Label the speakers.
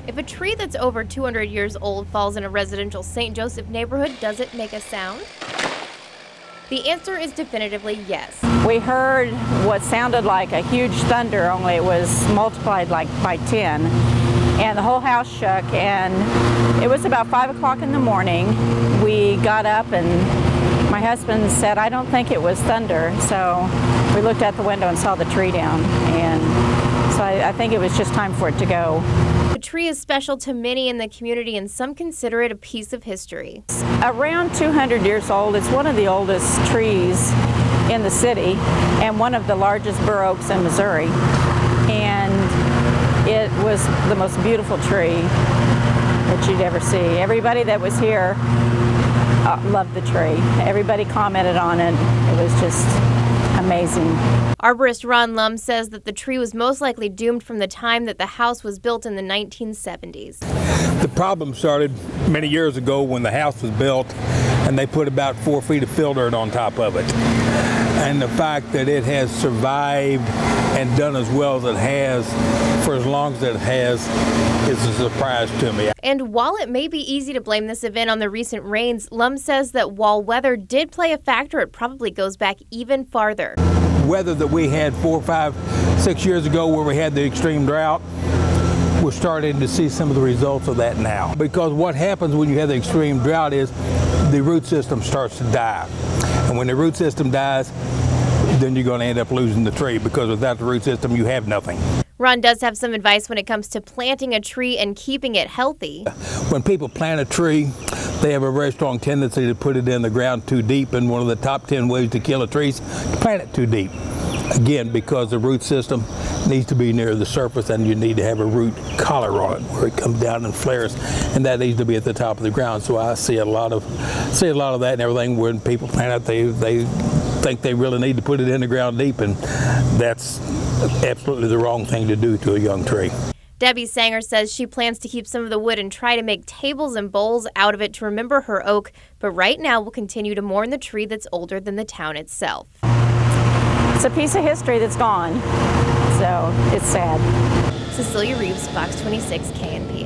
Speaker 1: If a tree that's over 200 years old falls in a residential St. Joseph neighborhood, does it make a sound? The answer is definitively yes.
Speaker 2: We heard what sounded like a huge thunder, only it was multiplied like by 10. And the whole house shook, and it was about 5 o'clock in the morning. We got up and my husband said, "I don't think it was thunder." So we looked out the window and saw the tree down, and so I think it was just time for it to go.
Speaker 1: The tree is special to many in the community, and some consider it a piece of history.
Speaker 2: It's around 200 years old. It's one of the oldest trees in the city and one of the largest Bur Oaks in Missouri. And it was the most beautiful tree that you'd ever see. Everybody that was here loved the tree. Everybody commented on it. It was just amazing.
Speaker 1: Arborist Ron Lum says that the tree was most likely doomed from the time that the house was built in the 1970s.
Speaker 3: The problem started many years ago when the house was built and they put about 4 feet of fill dirt on top of it. And the fact that it has survived and done as well as it has for as long as it has is a surprise to me.
Speaker 1: And while it may be easy to blame this event on the recent rains, Lum says that while weather did play a factor, it probably goes back even farther.
Speaker 3: Weather that we had 4, 5, 6 years ago where we had the extreme drought, we're starting to see some of the results of that now. Because what happens when you have the extreme drought is the root system starts to die. And when the root system dies, then you're going to end up losing the tree, because without the root system, you have nothing.
Speaker 1: Ron does have some advice when it comes to planting a tree and keeping it healthy.
Speaker 3: When people plant a tree, they have a very strong tendency to put it in the ground too deep, and one of the top 10 ways to kill a tree is to plant it too deep. Again, because the root system needs to be near the surface, and you need to have a root collar on it where it comes down and flares, and that needs to be at the top of the ground. So I see a lot of that and everything. When people plant it, they think they really need to put it in the ground deep, and that's absolutely the wrong thing to do to a young tree.
Speaker 1: Debbie Sanger says she plans to keep some of the wood and try to make tables and bowls out of it to remember her oak, but right now will continue to mourn the tree that's older than the town itself.
Speaker 2: It's a piece of history that's gone, so it's sad.
Speaker 1: Cecilia Reeves, Fox 26 KNP.